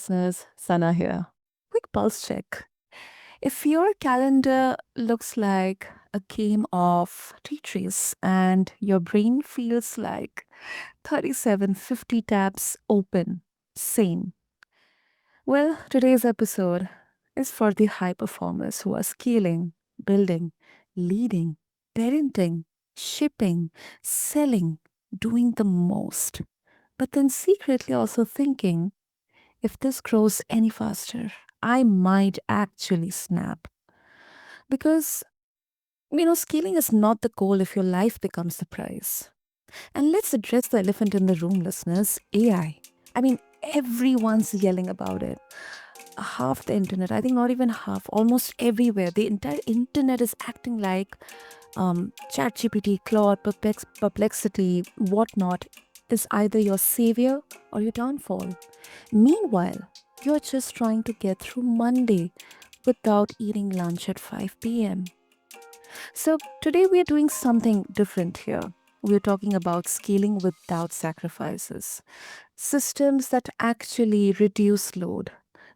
listeners. Sana here. Quick pulse check. If your calendar looks like a game of Tetris and your brain feels like 3750 tabs open, same. Well, today's episode is for the high performers who are scaling, building, leading, parenting, shipping, selling, doing the most, but then secretly also thinking, if this grows any faster, I might actually snap. Because, scaling is not the goal if your life becomes the prize. And let's address the elephant in the room, listeners, AI. I mean, everyone's yelling about it. Half the internet, I think not even half, almost everywhere, the entire internet is acting like ChatGPT, Claude, Perplexity, whatnot is either your savior or your downfall. Meanwhile, you're just trying to get through Monday without eating lunch at 5 p.m. So, today we are doing something different here. We're talking about scaling without sacrifices, systems that actually reduce load,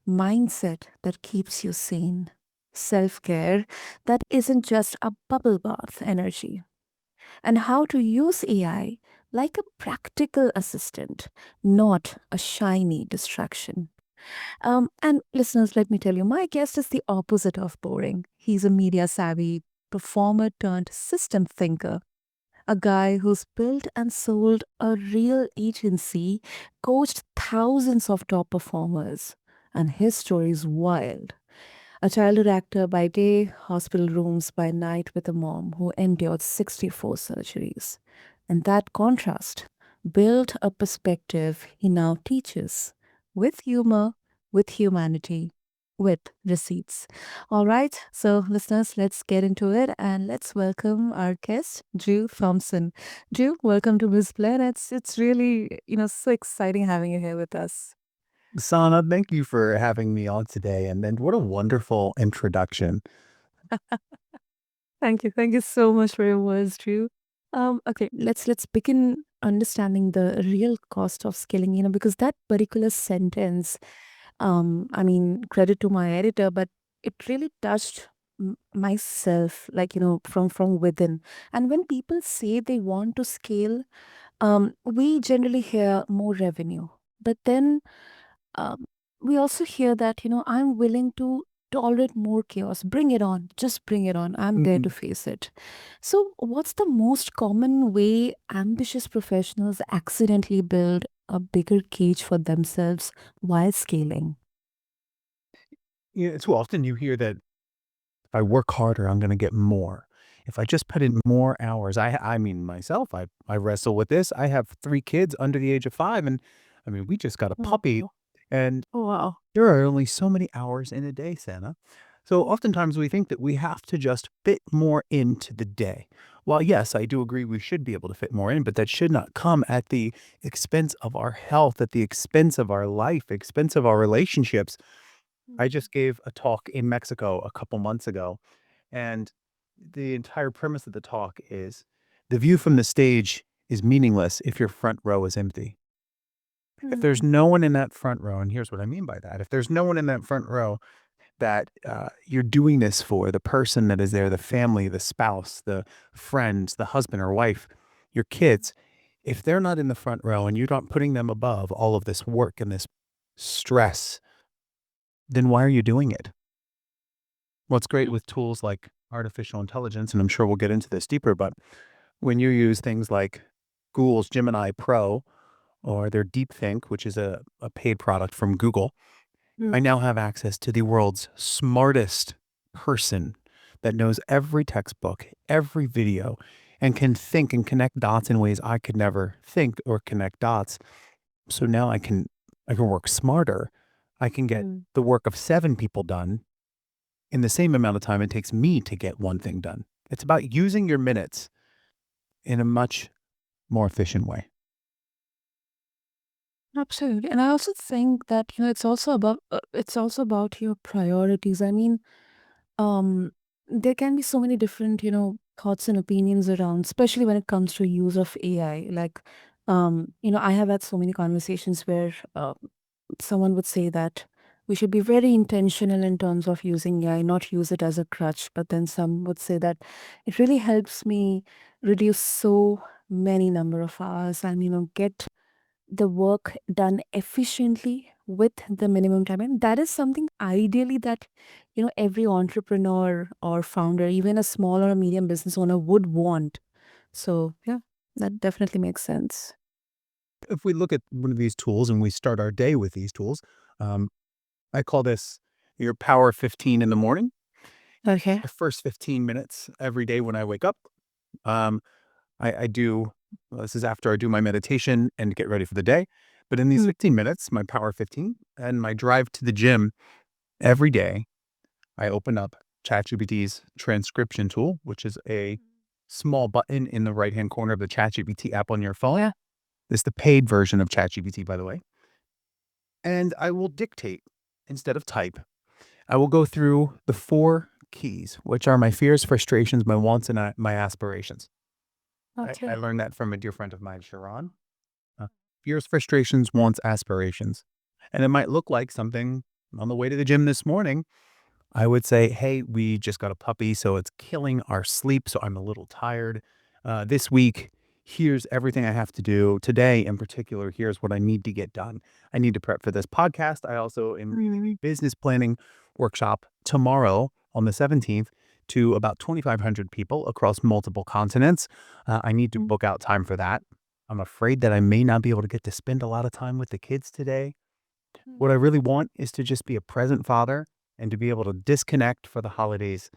mindset that keeps you sane, self care that isn't just a bubble bath energy, and how to use AI like a practical assistant, not a shiny distraction. And listeners, let me tell you, my guest is the opposite of boring. He's a media savvy performer turned system thinker, a guy who's built and sold a real agency, coached thousands of top performers, and his story is wild. A childhood actor by day, hospital rooms by night with a mom who endured 64 surgeries. And that contrast built a perspective he now teaches with humor, with humanity, with receipts. All right, so listeners, let's get into it and let's welcome our guest, Drew Thompson. Drew, welcome to BizBlend. It's really, so exciting having you here with us. Sana, thank you for having me on today. And what a wonderful introduction. Thank you. Thank you so much for your words, Drew. Okay, let's begin understanding the real cost of scaling, because that particular sentence, I mean, credit to my editor, but it really touched myself, like, from within. And when people say they want to scale, we generally hear more revenue. But then um, we also hear that, I'm willing to tolerate more chaos. Bring it on. Just bring it on. I'm there to Mhm. face it. So, what's the most common way ambitious professionals accidentally build a bigger cage for themselves while scaling? Too often you hear that if I work harder, I'm going to get more. If I just put in more hours, I mean, myself, I wrestle with this. I have 3 kids under the age of 5. And I mean, we just got a Oh, puppy. And wow. there are only so many hours in a day, Santa. So oftentimes we think that we have to just fit more into the day. While yes, I do agree we should be able to fit more in, but that should not come at the expense of our health, at the expense of our life, expense of our relationships. I just gave a talk in Mexico a couple months ago, and the entire premise of the talk is the view from the stage is meaningless if your front row is empty. If there's Mm, no one in that front row, and here's what I mean by that, if there's no one in that front row that you're doing this for, the person that is there, the family, the spouse, the friends, the husband or wife, your kids, if they're not in the front row and you're not putting them above all of this work and this stress, then why are you doing it? What's great with tools like artificial intelligence, and I'm sure we'll get into this deeper, but when you use things like Google's Gemini Pro or their DeepThink, which is a paid product from Google, mm, I now have access to the world's smartest person that knows every textbook, every video, and can think and connect dots in ways I could never think or connect dots. So now I can work smarter. I can get mm. the work of 7 people done in the same amount of time it takes me to get one thing done. It's about using your minutes in a much more efficient way. Absolutely. And I also think that, it's also about your priorities. I mean, um there can be so many different thoughts and opinions around, especially when it comes to use of AI. Like I have had so many conversations where someone would say that we should be very intentional in terms of using AI, not use it as a crutch. But then some would say that it really helps me reduce so many number of hours and get the work done efficiently with the minimum time. And that is something ideally that every entrepreneur or founder, even a small or a medium business owner, would want. So yeah, that definitely makes sense. If we look at one of these tools and we start our day with these tools, um, I call this your power 15 in the morning. Okay. The first 15 minutes every day when I wake up, um, I do, well, this is after I do my meditation and get ready for the day. But in these Mm. 15 minutes, my power 15 and my drive to the gym every day, I open up ChatGPT's transcription tool, which is a small button in the right-hand corner of the ChatGPT app on your phone. This is the paid version of ChatGPT, by the way. And I will dictate instead of type. I will go through the 4 keys, which are my fears, frustrations, my wants, and my aspirations. I Okay. learned that from a dear friend of mine, Sharon. Fears, frustrations, wants, aspirations. And it might look like something on the way to the gym this morning. I would say, hey, we just got a puppy, so it's killing our sleep. So I'm a little tired. This week, here's everything I have to do. Today, in particular, here's what I need to get done. I need to prep for this podcast. I also am leading a business planning workshop tomorrow on the 17th to about 2,500 people across multiple continents. I need to Mm. book out time for that. I'm afraid that I may not be able to get to spend a lot of time with the kids today. What I Mhm. really want is to just be a present father and to be able to disconnect for the holidays.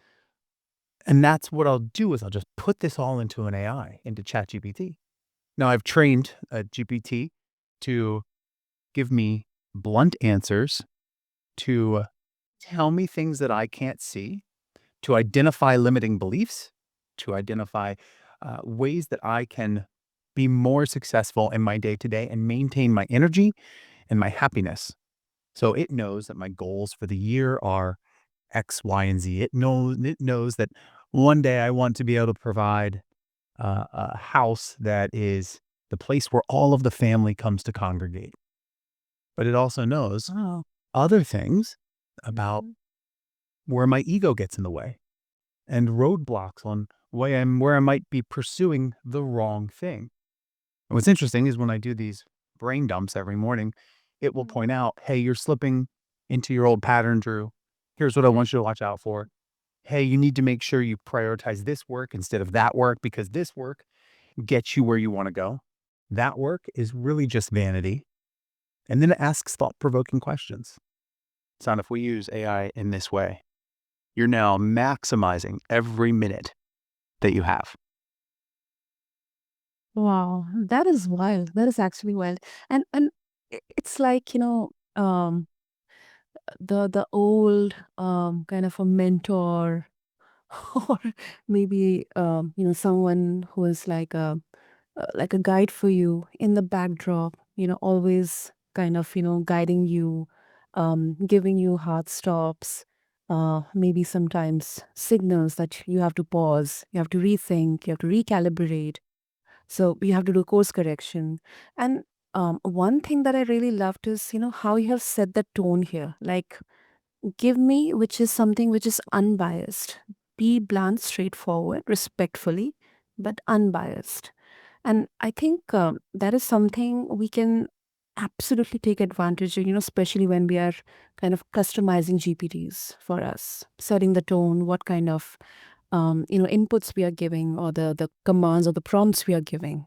And that's what I'll do is I'll just put this all into an AI, into ChatGPT. Now I've trained a GPT to give me blunt answers, to tell me things that I can't see, to identify limiting beliefs, to identify ways that I can be more successful in my day to day and maintain my energy and my happiness. So it knows that my goals for the year are X, Y, and Z. It knows that one day I want to be able to provide a house that is the place where all of the family comes to congregate. But it also knows Wow. other things about Mhm. where my ego gets in the way and roadblocks on where I might be pursuing the wrong thing. And what's interesting is when I do these brain dumps every morning, it will point out, hey, you're slipping into your old pattern, Drew. Here's what I want you to watch out for. Hey, you need to make sure you prioritize this work instead of that work because this work gets you where you want to go. That work is really just vanity. And then it asks thought provoking questions. So, if we use AI in this way, you're now maximizing every minute that you have. Wow, that is wild. That is actually wild. And it's like, the old kind of a mentor or maybe someone who is like a guide for you in the backdrop, always kind of, guiding you, giving you hard stops, maybe sometimes signals that you have to pause, you have to rethink, you have to recalibrate. So you have to do course correction. And one thing that I really loved is, how you have set the tone here. Like, give me, which is something which is unbiased. Be blunt, straightforward, respectfully, but unbiased. And I think that is something we can absolutely take advantage of, especially when we are kind of customizing GPTs for us, setting the tone, what kind of inputs we are giving, or the commands or the prompts we are giving.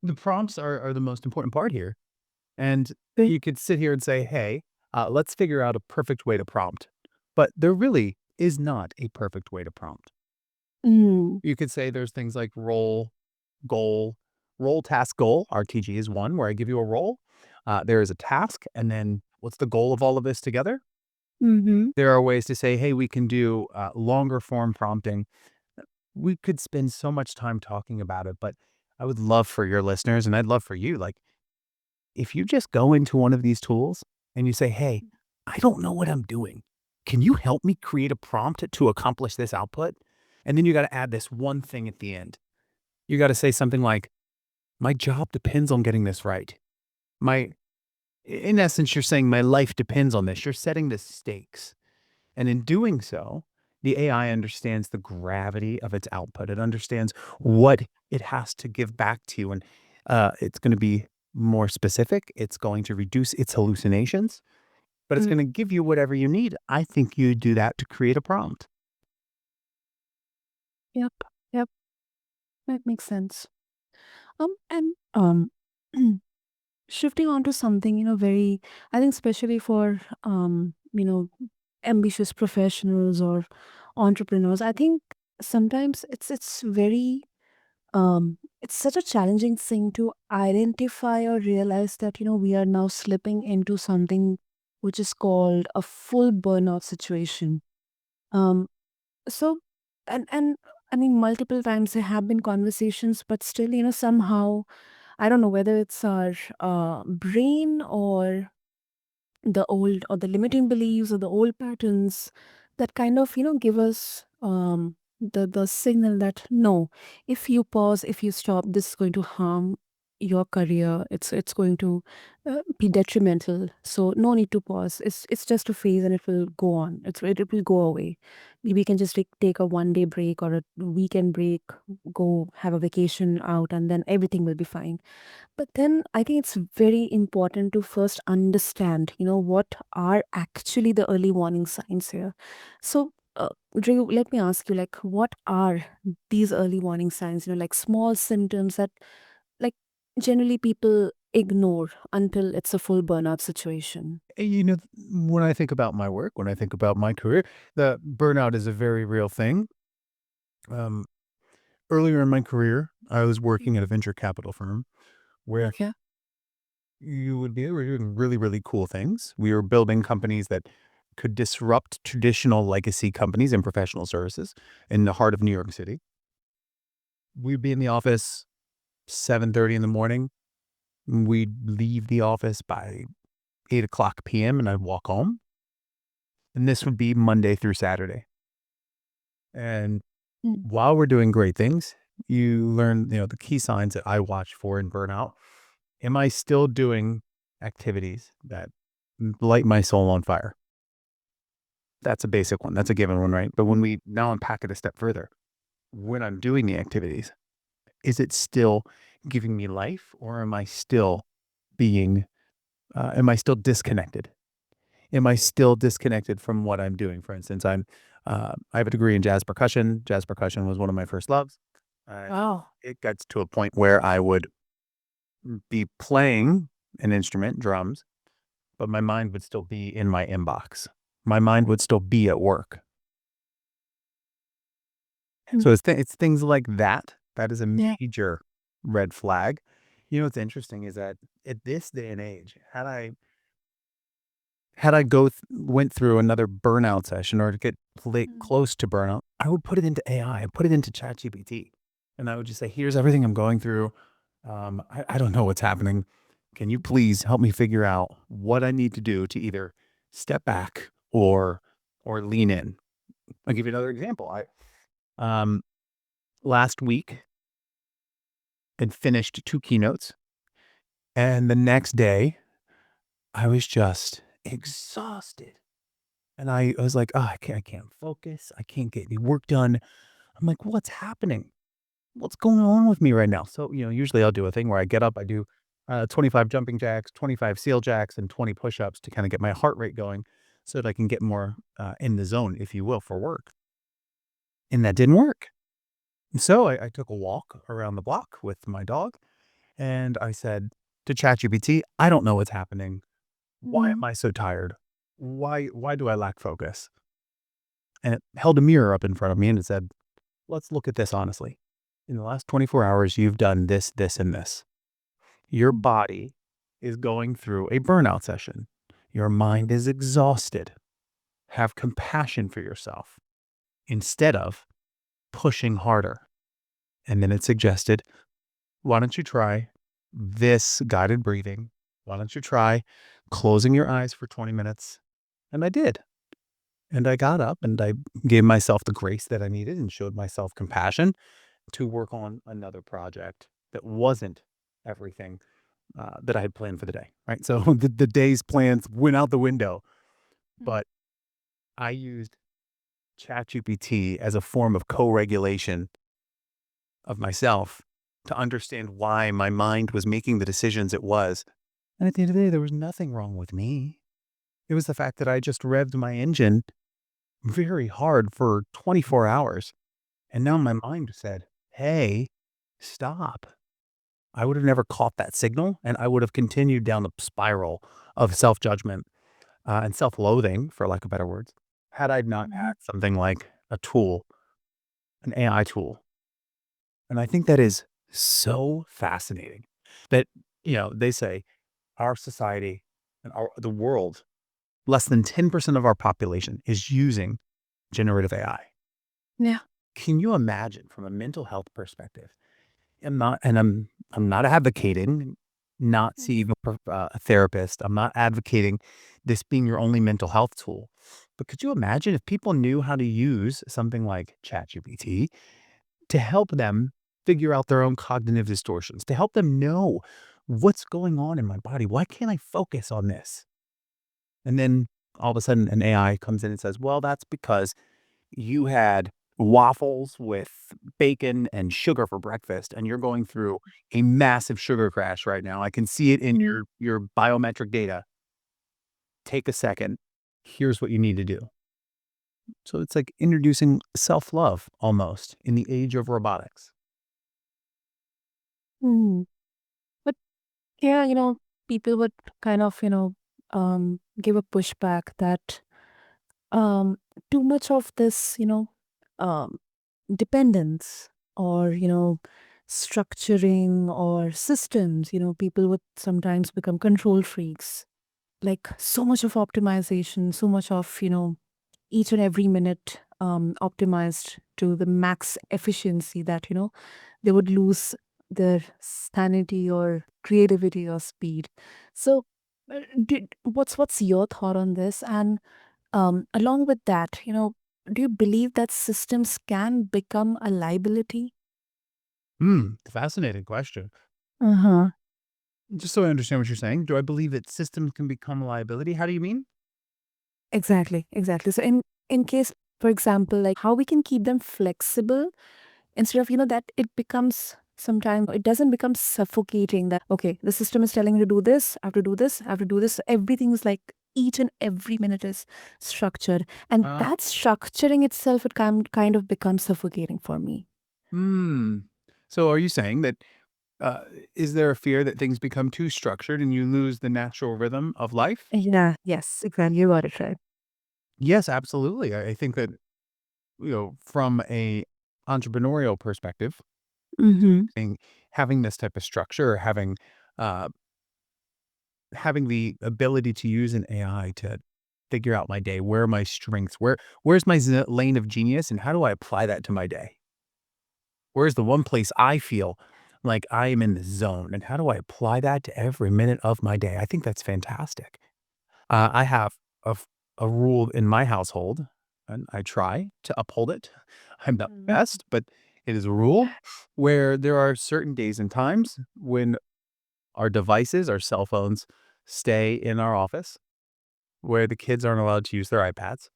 The prompts are the most important part here. And Right. you could sit here and say, hey, let's figure out a perfect way to prompt. But there really is not a perfect way to prompt. Mm. You could say there's things like goal, role, task, goal. RTG is one where I give you a role. There is a task. And then what's the goal of all of this together? Mm-hmm. There are ways to say, hey, we can do longer form prompting. We could spend so much time talking about it, but I would love for your listeners and I'd love for you, like, if you just go into one of these tools and you say, hey, I don't know what I'm doing. Can you help me create a prompt to accomplish this output? And then you got to add this one thing at the end. You got to say something like, my job depends on getting this right. My In essence, you're saying my life depends on this. You're setting the stakes. And in doing so, the AI understands the gravity of its output. It understands what it has to give back to you. And it's going to be more specific. It's going to reduce its hallucinations, but it's Mm. going to give you whatever you need. I think you do that to create a prompt. Yep. Yep. That makes sense. And shifting on to something, very, I think, especially for, ambitious professionals or entrepreneurs, I think sometimes it's very, it's such a challenging thing to identify or realize that, we are now slipping into something which is called a full burnout situation. Um, so, and I mean, multiple times there have been conversations, but still, somehow, I don't know whether it's our brain or the limiting beliefs or the old patterns that kind of give us the signal that no, if you pause, if you stop, this is going to harm your career, it's going to be detrimental, so no need to pause. It's just a phase and it will go on, it will go away. Maybe you can just take a 1 day break or a weekend break, go have a vacation out, and then everything will be fine. But then I think it's very important to first understand, what are actually the early warning signs here. So, Drew, let me ask you, like, what are these early warning signs? Like small symptoms that, like, generally people ignore until it's a full burnout situation. When I think about my work, when I think about my career, the burnout is a very real thing. Um, Earlier in my career, I was working at a venture capital firm where Okay. we were doing really, really cool things. We were building companies that could disrupt traditional legacy companies in professional services in the heart of New York City. We'd be in the office 7:30 in the morning. We'd leave the office by 8 o'clock p.m. and I'd walk home. And this would be Monday through Saturday. And Mm. while we're doing great things, you learn, the key signs that I watch for in burnout. Am I still doing activities that light my soul on fire? That's a basic one. That's a given one, right? But when we now unpack it a step further, when I'm doing the activities, is it still giving me life, or being, am I still disconnected? Am I still disconnected from what I'm doing? For instance, I have a degree in jazz percussion. Jazz percussion was one of my first loves. Uh, Wow. it gets to a point where I would be playing an instrument, drums, but my mind would still be in my inbox. My mind would still be at work. Mm. So it's things like that. That is a Yeah. major red flag. What's interesting is that at this day and age, had I went through another burnout session or to get Mm. close to burnout, I would put it into AI. I put it into ChatGPT, and I would just say, "Here's everything I'm going through. I don't know what's happening. Can you please help me figure out what I need to do to either step back or lean in?" I'll give you another example. I um, Last week had finished 2 keynotes, and the next day I was just exhausted. And I was like, "Oh, I can't focus. I can't get any work done." I'm like, "What's happening? What's going on with me right now?" So, usually I'll do a thing where I get up, I do 25 jumping jacks, 25 seal jacks, and 20 push-ups to kind of get my heart rate going so that I can get more in the zone, if you will, for work. And that didn't work. So I took a walk around the block with my dog and I said to ChatGPT, "I don't know what's happening. Why am Mm. I so tired? Why do I lack focus?" And it held a mirror up in front of me and it said, "Let's look at this honestly. In the last 24 hours, you've done this, this, and this. Your Mm. body is going through a burnout session. Your mind is exhausted. Have compassion for yourself instead of pushing harder." And then it suggested, "Why don't you try this guided breathing? Why don't you try closing your eyes for 20 minutes?" And I did. And I got up and I gave myself the grace that I needed and showed myself compassion to work on another project that wasn't everything that I had planned for the day, right? So the day's plans went out the window, Mm. but I used ChatGPT as a form of co-regulation of myself to understand why my mind was making the decisions it was. And at the end of the day, there was nothing wrong with me. It was the fact that I just revved my engine very hard for 24 hours. And now my mind said, hey, stop. I would have never caught that signal and I would have continued down the spiral of self judgment and self loathing, for lack of better words, had I not had Mhm. something like a tool, an AI tool. And I think that is so fascinating that, they say our society and the world, less than 10% of our population is using generative AI. Yeah. Can you imagine from a mental health perspective? I'm not advocating not Mhm. seeing a therapist. I'm not advocating this being your only mental health tool. But could you imagine if people knew how to use something like ChatGPT to help them figure out their own cognitive distortions, to help them know what's going on in my body? Why can't I focus on this? And then all of a sudden, an AI comes in and says, well, that's because you had waffles with bacon and sugar for breakfast, and you're going through a massive sugar crash right now. I can see it in Mm. your biometric data. Take a second. Here's what you need to do. So it's like introducing self-love almost in the age of robotics. Mm. But yeah, people would kind of, give a pushback that um, too much of this, um, dependence or, structuring or systems, people would sometimes become control freaks. Like so much of optimization, so much of, each and every minute optimized to the max efficiency that, they would lose their sanity or creativity or speed. So, what's your thought on this? And along with that, do you believe that systems can become a liability? Fascinating question. Uh-huh. Just so I understand what you're saying, do I believe that systems can become a liability? How do you mean? Exactly, exactly. So in case, for example, like how we can keep them flexible instead of, that it becomes sometimes it doesn't become suffocating that okay, the system is telling you to do this, I have to do this, I have to do this. Everything is like each and every minute is structured. And Uh, that structuring itself it kind of becomes suffocating for me. hmm. So are you saying that Uh, is there a fear that things become too structured and you lose the natural rhythm of life? Yeah, yes, exactly. You got it right. Yes, absolutely. I think that, from a entrepreneurial perspective, Mm-hmm. think having this type of structure, uh, having the ability to use an AI to figure out my day, where are my strengths, where's my lane of genius, and how do I apply that to my day? Where's the one place I feel like I am in the zone, and how do I apply that to every minute of my day? I think that's fantastic. I have a f a rule in my household, and I try to uphold it. I'm not the Mm-hmm. best, but it is a rule where there are certain days and times when our devices, our cell phones, stay in our office, where the kids aren't allowed to use their iPads,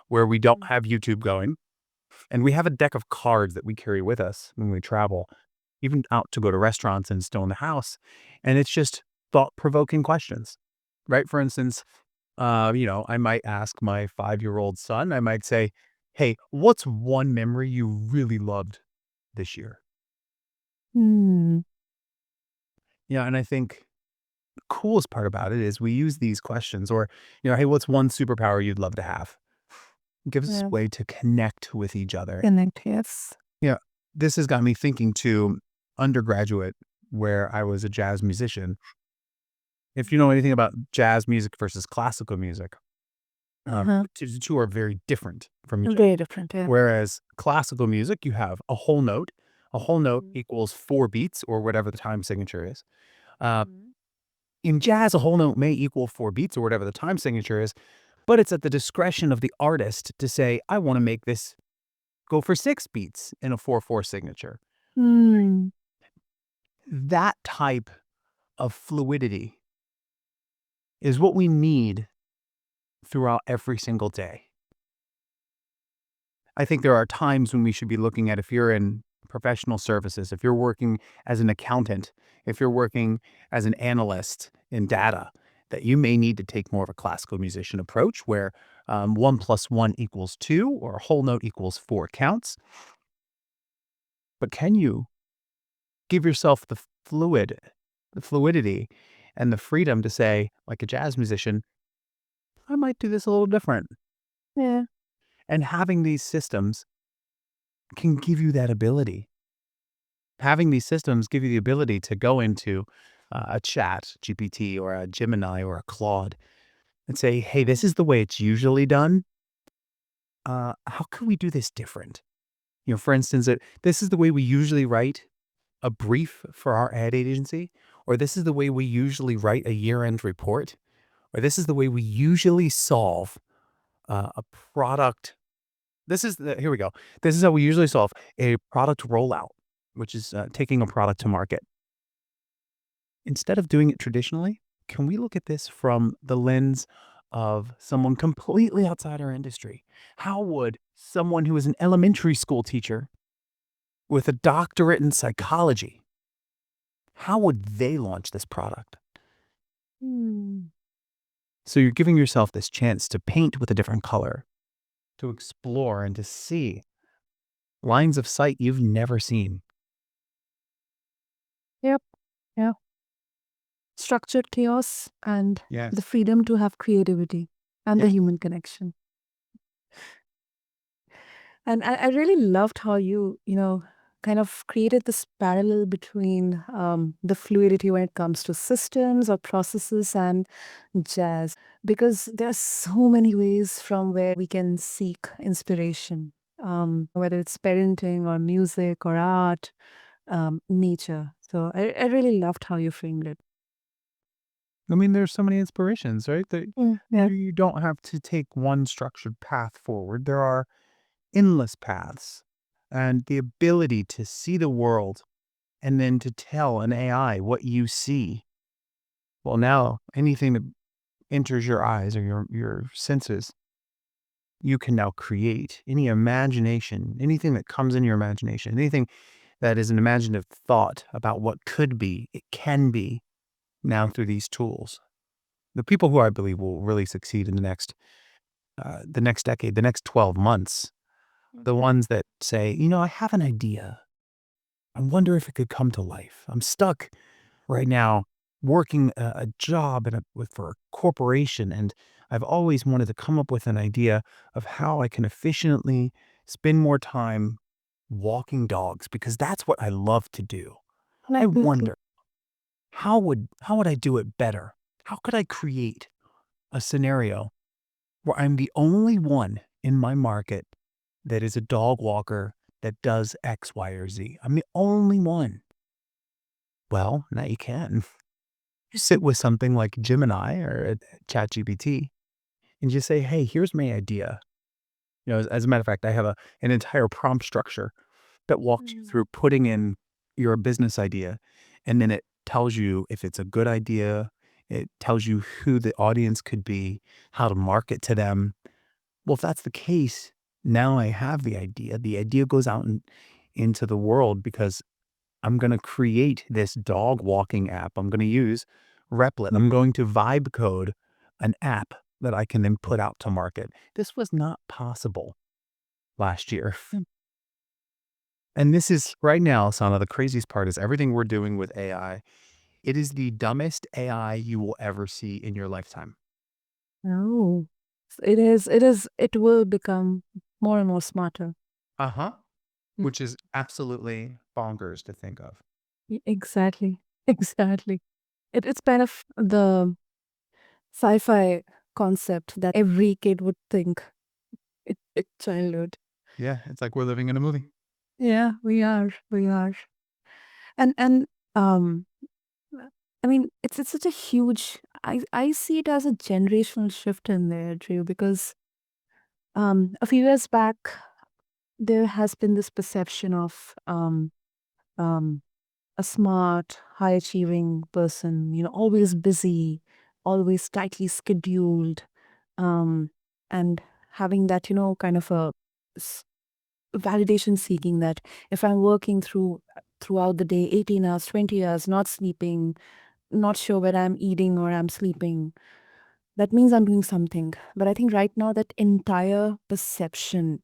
where we don't have YouTube going, and we have a deck of cards that we carry with us when we travel, even out to go to restaurants and still in the house, and it's just thought-provoking questions, right? For instance, I might ask my 5-year-old son, I might say, "Hey, what's one memory you really loved this year?" Mm-hmm. Yeah, and I think the coolest part about it is we use these questions or, "Hey, what's one superpower you'd love to have?" It gives us Yeah. a way to connect with each other. Connect, yes. Yeah, this has got me thinking to undergraduate where I was a jazz musician. If you know anything about jazz music versus classical music, Uh-huh. the two are very different from each other. Very different, yeah. Whereas classical music, you have a whole note. A whole note Mhm. equals 4 beats or whatever the time signature is. Uh, Mhm. in jazz, a whole note may equal 4 beats or whatever the time signature is, but it's at the discretion of the artist to say, "I wanna make this go for 6 beats in a 4/4 signature." Mm. That type of fluidity is what we need throughout every single day. I think there are times when we should be looking at if you're in professional services, if you're working as an accountant, if you're working as an analyst in data, that you may need to take more of a classical musician approach where 1 + 1 = 2 or a whole note equals 4 counts. But can you give yourself the fluidity and the freedom to say, like a jazz musician, I might do this a little different. Yeah. And having these systems can give you that ability. Having these systems give you the ability to go into a chat GPT or a Gemini or a Claude and say, hey, this is the way it's usually done. How can we do this different? For instance, this is the way we usually write a brief for our ad agency, or this is the way we usually write a year-end report, or this is the way we usually solve a product. Here we go. This is how we usually solve a product rollout, which is taking a product to market. Instead of doing it traditionally, can we look at this from the lens of someone completely outside our industry? How would someone who is an elementary school teacher with a doctorate in psychology, how would they launch this product? Hmm. So you're giving yourself this chance to paint with a different color, to explore and to see lines of sight you've never seen. Yep. Yeah. Structured chaos and the Yes. freedom to have creativity and the Yeah. human connection. And I really loved how you kind of created this parallel between the fluidity when it comes to systems or processes and jazz, because there are so many ways from where we can seek inspiration, whether it's parenting or music or art, nature. So I really loved how you framed it. I mean, there's so many inspirations, right? That Yeah. you don't have to take one structured path forward. There are endless paths. And the ability to see the world and then to tell an AI what you see. Well, now anything that enters your eyes or your senses, you can now create any imagination, anything that comes in your imagination, anything that is an imaginative thought about what could be, it can be now through these tools. The people who I believe will really succeed in the next decade, the next 12 months, the ones that say, I have an idea. I wonder if it could come to life. I'm stuck right now working a job for a corporation, and I've always wanted to come up with an idea of how I can efficiently spend more time walking dogs because that's what I love to do. I Definitely. wonder how would I do it better? How could I create a scenario where I'm the only one in my market that is a dog walker that does X, Y, or Z? I'm the only one. Well, now you can. You sit with something like Gemini or ChatGPT and just say, hey, here's my idea. As a matter of fact, I have an entire prompt structure that walks you through putting in your business idea. And then it tells you if it's a good idea. It tells you who the audience could be, how to market to them. Well, if that's the case, now I have the idea. The idea goes out into the world because I'm going to create this dog walking app. I'm going to use Replit. I'm going to vibe code an app that I can then put out to market. This was not possible last year. And this is right now, Sana, the craziest part is everything we're doing with AI. It is the dumbest AI you will ever see in your lifetime. Oh, it will become more and more smarter. Uh huh. Mm. Which is absolutely bonkers to think of. Exactly. Exactly. It's kind of the sci-fi concept that every kid would think in childhood. Yeah, it's like we're living in a movie. Yeah, we are. We are. And um I mean, it's such a huge. I see it as a generational shift in there, Drew, because a few years back there has been this perception of um a smart, high achieving person, always busy, always tightly scheduled, um, and having that, kind of a s- validation seeking that if I'm working throughout the day, 18 hours, 20 hours, not sleeping, not sure whether I'm eating or I'm sleeping, that means I'm doing something. But I think right now that entire perception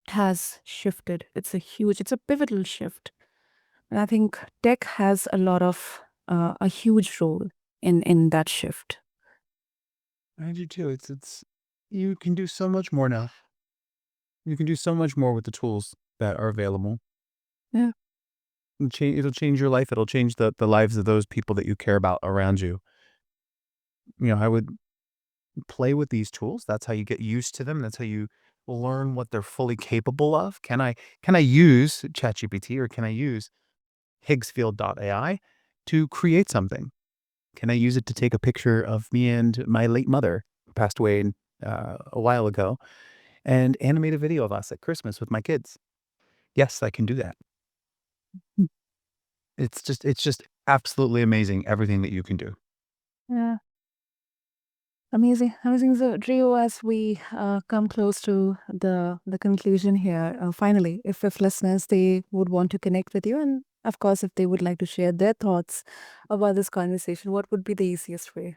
has shifted. It's a pivotal shift. And I think tech has a huge role in that shift. I do too. It's you can do so much more now. You can do so much more with the tools that are available. Yeah. It'll change your life. It'll change the lives of those people that you care about around you. I would play with these tools. That's how you get used to them. That's how you learn what they're fully capable of. Can I use ChatGPT or can I use Higgsfield.ai to create something? Can I use it to take a picture of me and my late mother, who passed away a while ago, and animate a video of us at Christmas with my kids? Yes, I can do that. Mm. It's just absolutely amazing everything that you can do. Yeah. Amazing, amazing. So, Drew, as we come close to the conclusion here, finally, if listeners they would want to connect with you, and of course, if they would like to share their thoughts about this conversation, what would be the easiest way?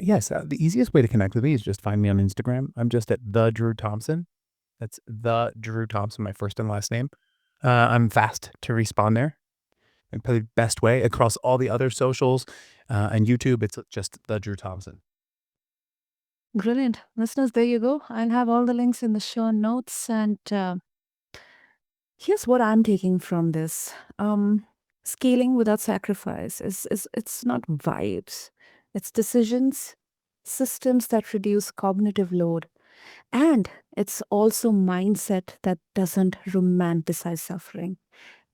Yes, the easiest way to connect with me is just find me on Instagram. I'm just at the Drew Thompson. That's the Drew Thompson, my first and last name. I'm fast to respond there. And probably the best way across all the other socials and YouTube, it's just the Drew Thompson. Brilliant, listeners. There you go. I'll have all the links in the show notes, and here's what I'm taking from this. Scaling without sacrifice is it's not vibes. It's decisions, systems that reduce cognitive load. And it's also mindset that doesn't romanticize suffering.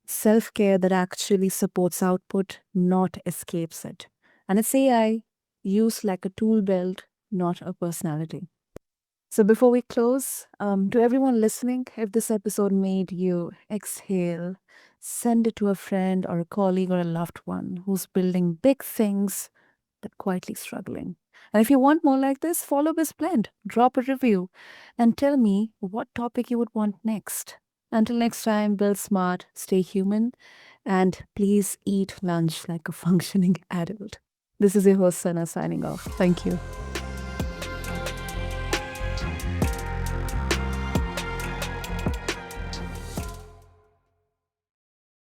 Self care that actually supports output, not escapes it. And it's AI used like a tool belt, not a personality. So before we close, to everyone listening, if this episode made you exhale, send it to a friend or a colleague or a loved one who's building big things that quietly struggling. And if you want more like this, follow BizBlend, drop a review, and tell me what topic you would want next. Until next time, build smart, stay human, and please eat lunch like a functioning adult. This is your host, Sana, signing off. Thank you.